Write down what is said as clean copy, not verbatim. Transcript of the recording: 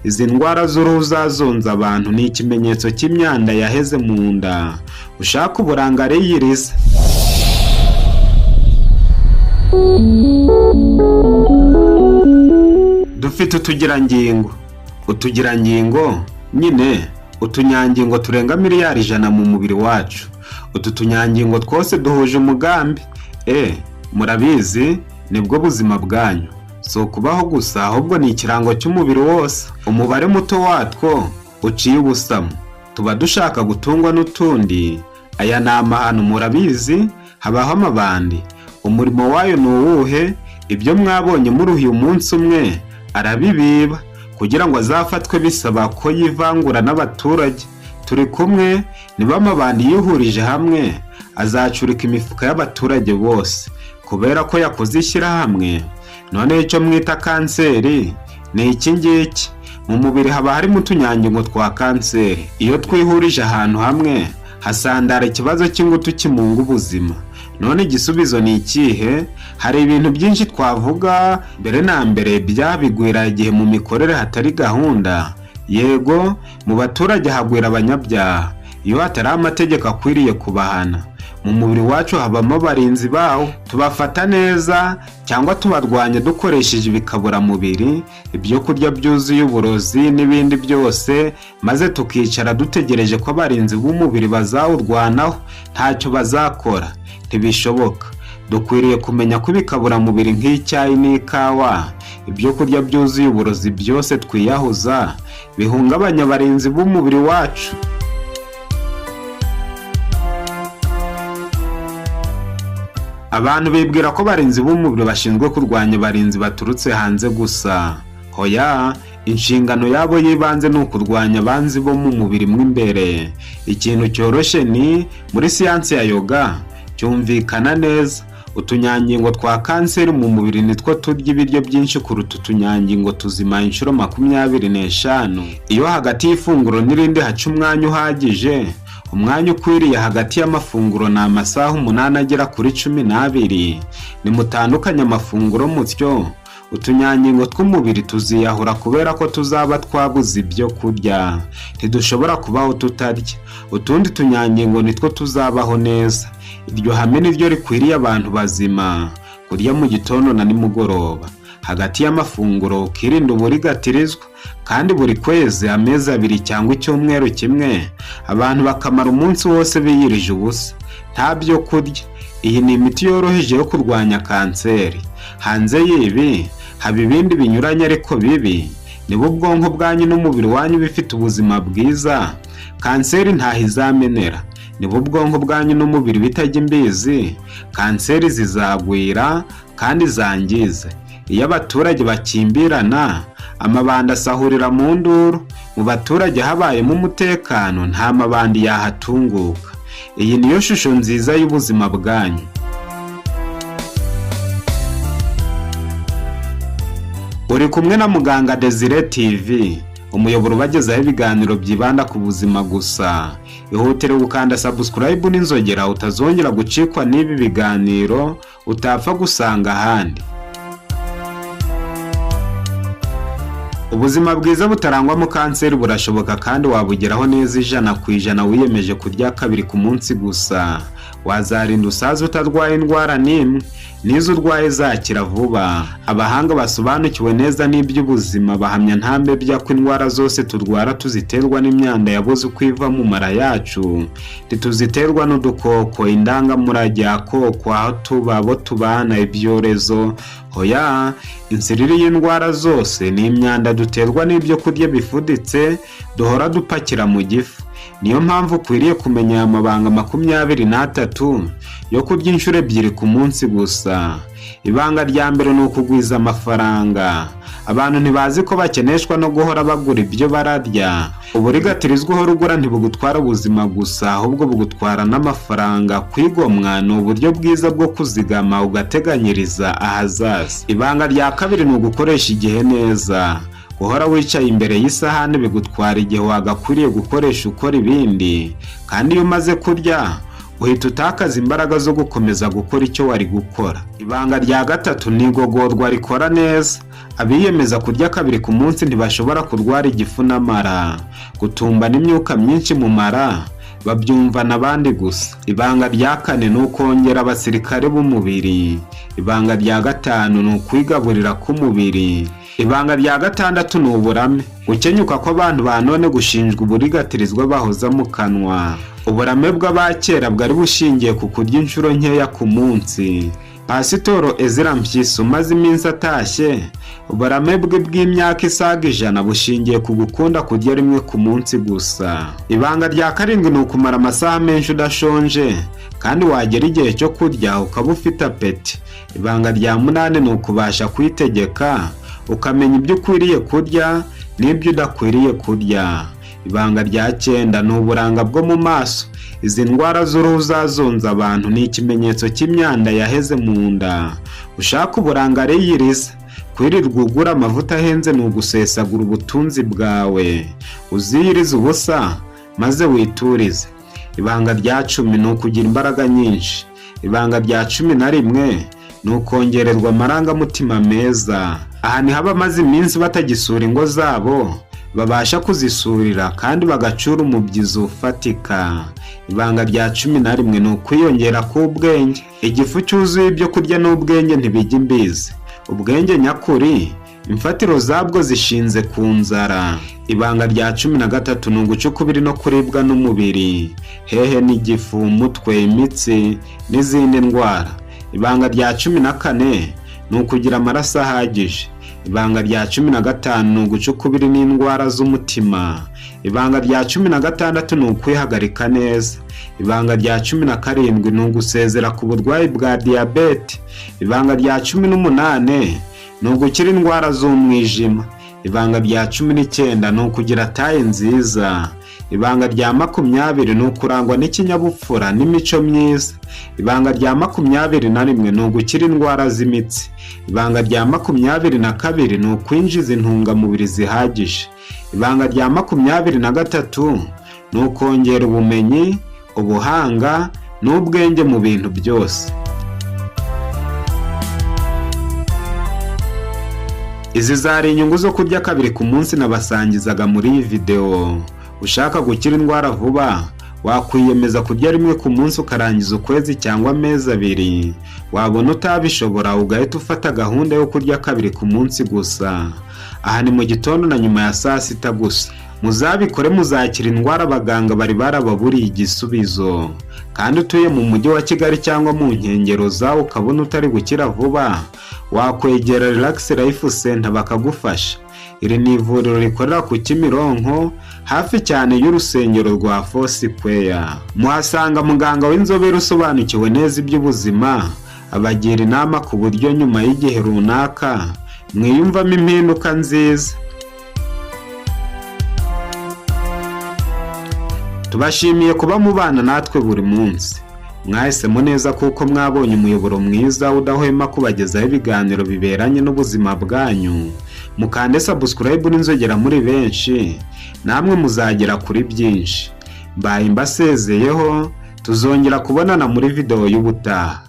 Izi ndwara z'uruhu zazonze abantu ni ikimenyetso cy'imyanda yaheze mu nda. Ushaka uburanga ariyiriza. Dufite utugirangingo nyine utunyangingo turenga miliyari 100 mu mubiri wacu. Utu tunyangingo twose duhuje umugambi. Murabizi nibwo buzima bwanyu. So kubaho gusa ahubwo ni ikirango cy'umubiri wose. Umubare muto watwo uciye ubusamo. Tuba dushaka gutungwa n'utundi. Aya ni amahano murabizi, habaho amabandi. Umurimo wayo ni uwuhe? Ibyo mwabonye muruhiye umunsi umwe arabibiba kugira ngo azafatwe bisaba ko yivangura n'abaturage. Turi kumwe, niba amabandi yihurije hamwe azacurika imifuka y'abaturage bose kubera ko yakoze ishyirahamwe. None icyo mwita kanseri ni iki ngiki. Mu mubiri haba harimo utunyangingo twa kanseri. Iyo twihurije ahantu hamwe hasandara ikibazo cy'ingutu kimunga ubuzima. None igisubizo ni ikihe? Hari ibintu byinshi twavuga. Mbere na mbere byabigwira igihe mu mikorere hatari gahunda. Yego, mu baturage hagwira abanyabyaha iyo hatari amategeko akwiriye kubahana. Mu mubiri wacu habamo abarinzi bawo, tubafata neza cyangwa tubarwanya dukoresheje ibikabura mubiri, ibyo kurya byuzuye uburozi n'ibindi byose, maze tukicara dutegereje ko abarinzi b'umubiri bazawurwanaho. Ntacyo bazakora, ntibishoboka. Dukwiriye kumenya ko ibikabura mubiri nk'icyayi n'ikawa, ibyo kurya byuzuye uburozi byose twiyahuza bihungabanya abarinzi b'umubiri wacu. Abantu bibwira ko abarinzi b'umubiri bashinzwe kurwanya abarinzi baturutse hanze gusa. Hoya, inshingano yabo yibanze ni ukurwanya abanzi bo mu mubiri mw'imbere. Ikintu cyoroshye ni muri siyansi ya yoga cyumvikana neza. Utunyangingo twa kanseri mu mubiri nitwo turya ibiryo byinshi kuruta utunyangingo tuzima inshuro 25. Iyo hagati y'ifunguro n'irindi haca umwanya uhagije, umwanya ukwiriye hagati y'amafunguro ni amasaha 8 agera kuri 12. Nimutandukanye amafunguro mutyo, utunyangingo tw'umubiri tuziyahura kubera ko tuzaba twabuze ibyo kurya. Ntidushobora kubaho tutarya. Utundi tunyangingo nitwo tuzabaho neza. Iryo hame niryo rikwiriye abantu bazima, kurya mu gitondo na nimugoroba. Hagati y'amafunguro ukirinda uburigatirizwa, kandi buri kwezi amezi 2 cyangwa icyumweru kimwe abantu bakamara umunsi wose biyirije ubusa nta byo kurya. Iyi ni imiti yoroheje yo kurwanya kanseri. Hanze y'ibi haba ibindi binyuranye ariko bibi. Niba ubwonko bwanyu n'umubiri wanyu bifite ubuzima bwiza, kanseri ntaho izamenera. Niba ubwonko bwanyu n'umubiri bitajya imbizi, kanseri zizagwira kandi zangize. Iyo abaturage bakimbirana, amabandi asahurira mu nduru. Mu baturage habayemo umutekano, nta mabandi yahatunguka. Iyi niyo shusho nziza y'ubuzima bwanyu. Uri kumwe na Muganga Desire TV, umuyoboro ubagezaho ibiganiro byibanda ku buzima gusa. Ihutire gukanda subscribe n'inzogera utazongera gucikwa n'ibi biganiro utapfa gusanga ahandi. Ubuzima bwiza butarangwamo kanseri burashoboka kandi wabugeraho neza 100% wiyemeje kurya 2 ku munsi gusa. Wazarinda usaza utarwaye indwara n'imwe, nizo urwaye zakira vuba. Abahanga basobanukiwe neza n'iby'ubuzima bahamya ntambe bya ko indwara zose turwara tuziterwa n'imyanda yaboze kwiva mu mara yacu. Tuziterwa n'udukoko, indangamurage, akoko, aho tuba, abo tubana, ibyorezo. Hoya, insiriri y'indwara zose ni imyanda duterwa n'ibyo kurya bifuditse duhora dupakira mu gifu. Niyo mpamvu ukwiriye kumenya amabanga 23 yo kurya inshuro 2 ku munsi gusa. Ibanga rya mbere ni ukugwiza amafaranga. Abantu ntibazi ko bakeneshwa no guhora bagura ibyo bararya. Uburigatirizwa uhora ugura ntibugutwara ubuzima gusa, ahubwo bugutwara n'amafaranga. Kwigomwa ni uburyo bwiza bwo kuzigama ugateganyiriza ahazaza. Ibanga rya kabiri ni ugukoresha igihe neza. Guhora wicaye imbere y'isahani bigutwara igihe wagakwiriye gukoresha ukora ibindi, kandi iyo umaze kurya uhita utakaza imbaraga zo gukomeza gukora icyo wari gukora. Ibanga rya gatatu ni igogorwa rikora neza. Abiyemeza kurya kabiri ku munsi ntibashobora kurwara igifu n'amara, gutumba n'imyuka myinshi mu mara, babyumva n'abandi gusa. Ibanga rya kane ni ukongera abasirikare b'umubiri. Ibanga rya gatanu ni ukwigaburira k'umubiri. Ibanga rya gatandatu ni uburame. Gukenyuka kw'abantu ba none gushinjwa uburigatirizwa bahoza mu kanwa. Uburame bw'abakera bwari bushingiye ku kurya inshuro nkeya ku munsi. Pasitoro Ezra Mpyisi umaze iminsi atashye, uburame bwe bw'imyaka isaga 100 bushingiye ku gukunda kurya rimwe ku munsi gusa. Ibanga rya karindwi ni ukumara amasaha menshi udashonje kandi wagera igihe cyo kurya ukaba ufite apeti. Ibanga rya 8 ni ukubasha kwitegeka, ukamenya ibyo ukwiriye kurya n'ibyo udakwiriye kurya. Ibanga rya 9 ni uburanga bwo mu maso. Izi ndwara z'uruhu zazonze abantu ni ikimenyetso cy'imyanda yaheze mu nda. Ushaka uburanga reyiriza, kwirirwa ugura amavuta ahenze ni ugusesagura ubutunzi bwawe. Uziyirize ubusa maze witurize. Ibanga rya 10 ni ukugira imbaraga nyinshi. Ibanga rya 11 ni ukongererwa amarangamutima meza. Aha ni haba maze iminsi batagisura ingo zabo, babasha kuzisurira kandi bagacura umubyizi ufatika. Ibanga rya 11 ni ukwiyongera k'ubwenge. Igifu cyuzuye ibyo kurya n'ubwenge ntibijya imbizi. Ubwenge nyakuri imfatiro zabwo zishinze ku nzara. Ibanga rya 13 ni ugucukubiri no kuribwa n'umubiri, hehe n'igifu, umutwe, imitsi n'izindi ndwara. Ibanga rya 14 ni ukugira amaraso ahagije. Ibanga rya 15 ni ugucukubiri n'indwara z'umutima. Ibanga rya 16 ni ukwihagarika neza. Ibanga rya 17 ni ugusezera ku burwayi bwa diyabete. Ibanga rya 18 ni ugukira indwara z'umwijima. Ibanga rya 19 ni ukugira taye nziza. Ibanga rya 20 ni ukurangwa n'ikinyabupfura n'imico myiza. Ibanga rya 21 ni ugukira indwara z'imitsi. Ibanga rya 22 ni ukwinjiza intungamubiri zihagije. Ibanga rya 23 ni ukongera ubumenyi, ubuhanga n'ubwenge mu bintu byose. Izi zari inyungu zo kurya kabiri ku munsi nabasangizaga muri iyi video. Ushaka gukira indwara vuba, wakwiyemeza kurya rimwe ku munsi ukarangiza ukwezi cyangwa amezi 2. Wabona utabishobora ugahita ufata gahunda yo kurya kabiri ku munsi gusa. Aha ni mu gitondo na nyuma ya saa 6 gusa. Muzabikore muzakira indwara abaganga bari barababuriye igisubizo. Kandi utuye mu mujyi wa Kigali cyangwa mu nkengero zawo ukabona utari gukira vuba, wakwegera Relax Life Center bakagufasha. Iri ni ivuriro rikorera ku Kimironko hafi cyane y'urusengero rwa Foursquare. Muhasanga muganga w'inzobere usobanukiwe neza iby'ubuzima, abagira inama ku buryo nyuma y'igihe runaka mwiyumvamo impinduka nziza. Tubashimiye kuba mubana natwe buri munsi. Mwahisemo neza kuko mwabonye umuyoboro mwiza udahwema kubagezaho ibiganiro biberanye n'ubuzima bwanyu. Mukande subscribe n'inzogera muri benshi, namwe muzagera kuri byinshi. Mbaye mbasezeyeho, tuzongera kubonana muri video y'ubutaha.